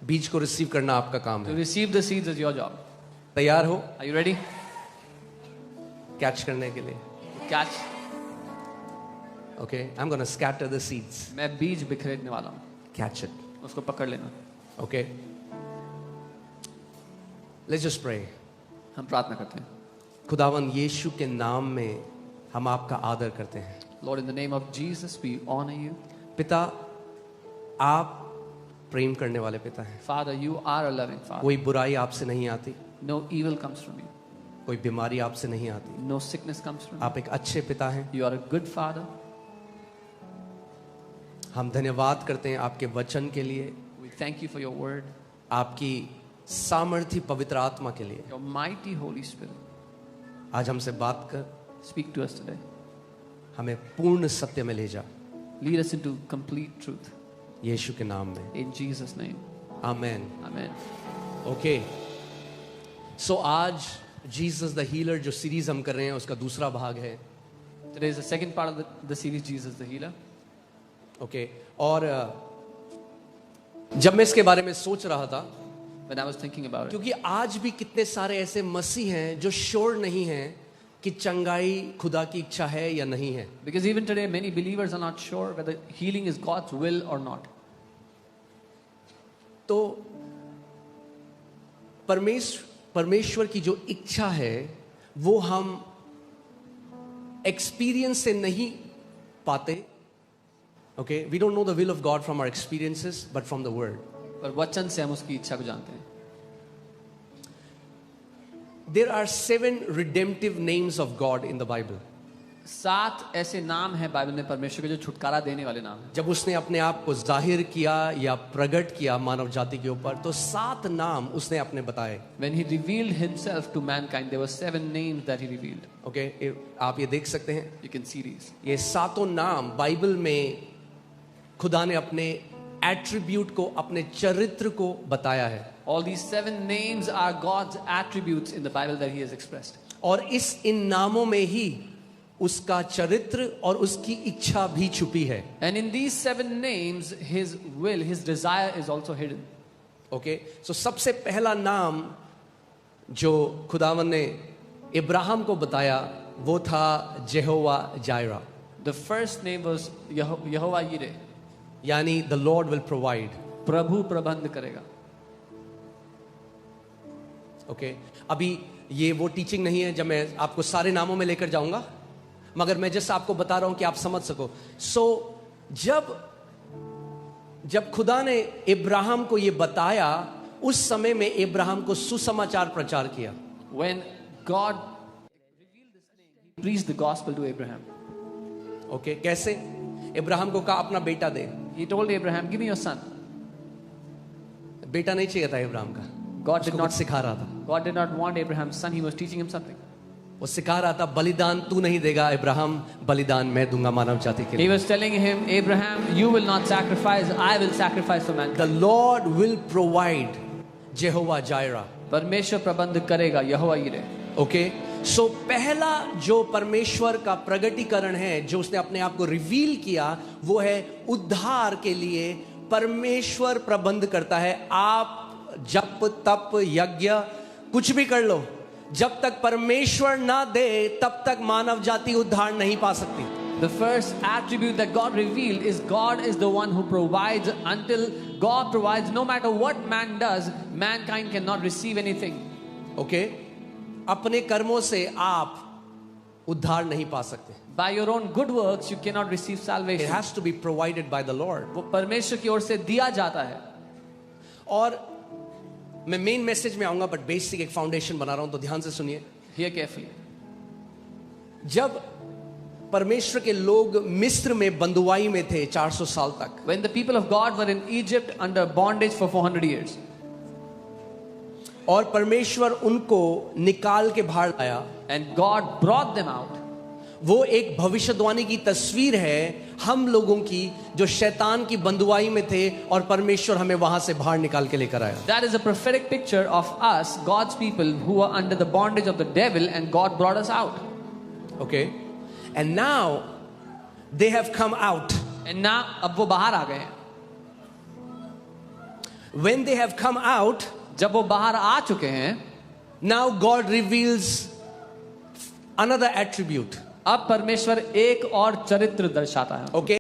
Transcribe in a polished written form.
बीज को रिसीव करना आपका काम To है. receive the seeds is your job. तैयार हो Are you ready? कैच करने के लिए? Catch. Okay, I'm gonna scatter the seeds. मैं बीज बिखेरने वाला हूँ. Catch it. उसको पकड़ लेना. Okay. Let's just pray. हम प्रार्थना करते हैं. खुदावन यीशु के नाम में हम आपका आदर करते हैं. Lord, in the name of Jesus, we honor you. पिता, आप प्रेम करने वाले पिता हैं. Father, you are a loving Father. कोई बुराई आपसे नहीं आती, No evil comes from you. कोई बीमारी आपसे नहीं आती. No sickness comes from you. आप एक अच्छे पिता हैं. You are a good Father. हम धन्यवाद करते हैं आपके वचन के लिए, We thank you for your word, आपकी सामर्थी पवित्र आत्मा के लिए. your mighty Holy Spirit. आज हमसे बात कर, Speak to us today. हमें पूर्ण सत्य में ले जा, Lead us into complete truth. यीशु के नाम में. In Jesus' name. Amen. Amen. Okay, so आज जीसस द हीलर जो सीरीज हम कर रहे हैं उसका दूसरा भाग है. Today is the second part of the series, Jesus the Healer. Okay, और जब मैं इसके बारे में सोच रहा था, When I was thinking about it, क्योंकि आज भी कितने सारे ऐसे मसीह हैं जो श्योर नहीं हैं कि चंगाई खुदा की इच्छा है या नहीं है. because even today many believers are not sure whether healing is God's will or not. तो परमेश्वर की जो इच्छा है वो हम एक्सपीरियंस से नहीं पाते. Okay, we don't know the will of God from our experiences but from the word. पर वचन से हम उसकी इच्छा को जानते हैं. There are 7 redemptive names of God in the Bible. 7 ऐसे नाम हैं बाइबल में परमेश्वर के जो छुटकारा देने वाले नाम हैं. जब उसने अपने आप को जाहिर किया या प्रकट किया मानव जाति के ऊपर, तो 7 नाम उसने अपने बताए. When he revealed himself to mankind, there were 7 names that he revealed. Okay, आप ये देख सकते हैं, You can see these. ये 7 नाम बाइबल में खुदा ने अपने एट्रीब्यूट को, अपने चरित्र को बताया है. All these 7 names are God's attributes in the Bible that he has expressed. और इन नामों में ही उसका चरित्र और उसकी इच्छा भी छुपी है. And in these 7 names, his will, his desire is also hidden. Okay, so सबसे पहला नाम जो खुदावन ने इब्राहिम को बताया वो था जेहोवा Zaira, The first name was Yehovah Yireh. यानी द लॉर्ड विल प्रोवाइड. प्रभु प्रबंध करेगा. ओके, अभी ये वो टीचिंग नहीं है जब मैं आपको सारे नामों में लेकर जाऊंगा, मगर मैं जैसे आपको बता रहा हूं कि आप समझ सको. सो जब खुदा ने इब्राहिम को ये बताया, उस समय में इब्राहिम को सुसमाचार प्रचार किया. When God revealed this name, he preached the gospel to Abraham. Okay, कैसे? इब्राहिम को कहा अपना बेटा दे. He told Abraham, give me your son. बेटा नहीं चाहिए था इब्राहिम का. God did उसको not कुछ सिखा रहा था. God did not want Abraham's son. He was teaching him something. वो सिखा रहा था, बलिदान तू नहीं देगा इब्राहिम, बलिदान मैं दूंगा मानव जाति के He लिए. was telling him, Abraham, you will not sacrifice, I will sacrifice for mankind. The Lord will provide. जेहोवा Zaira. परमेश्वर प्रबंध करेगा. यहोवा यिरे. ओके, सो पहला जो परमेश्वर का प्रगटीकरण है, जो उसने अपने आप को रिवील किया, वो है उद्धार के लिए परमेश्वर प्रबंध करता है. आप जप तप यज्ञ कुछ भी कर लो, जब तक परमेश्वर ना दे तब तक मानव जाति उद्धार नहीं पा सकती. The first attribute that God revealed is God is the one who provides. Until God provides, no matter what man does, mankind cannot receive anything. Okay, अपने कर्मों से आप उद्धार नहीं पा सकते. By your own good works, you cannot receive It salvation. has to be provided by the Lord. वो परमेश्वर की ओर से दिया जाता है. और मैं मेन मैसेज में आऊंगा, बट बेसिक एक फाउंडेशन बना रहा हूं, तो ध्यान से सुनिए. Hear carefully. जब परमेश्वर के लोग मिस्र में बंदुआई में थे 400 साल तक, When the people of God were in Egypt under bondage for 400 years, और परमेश्वर उनको निकाल के बाहर लाया, and God brought them out, वो एक भविष्यवाणी की तस्वीर है हम लोगों की, जो शैतान की बंदुआई में थे और परमेश्वर हमें वहां से बाहर निकाल के लेकर आया. that is a prophetic picture of us, God's people, who were under the bondage of the devil, and God brought us out. Okay, and now they have come out. And now अब वो बाहर आ गए हैं. When they have come out, जब वो बाहर आ चुके हैं, now God reveals another attribute. अब परमेश्वर एक और चरित्र दर्शाता है. Okay.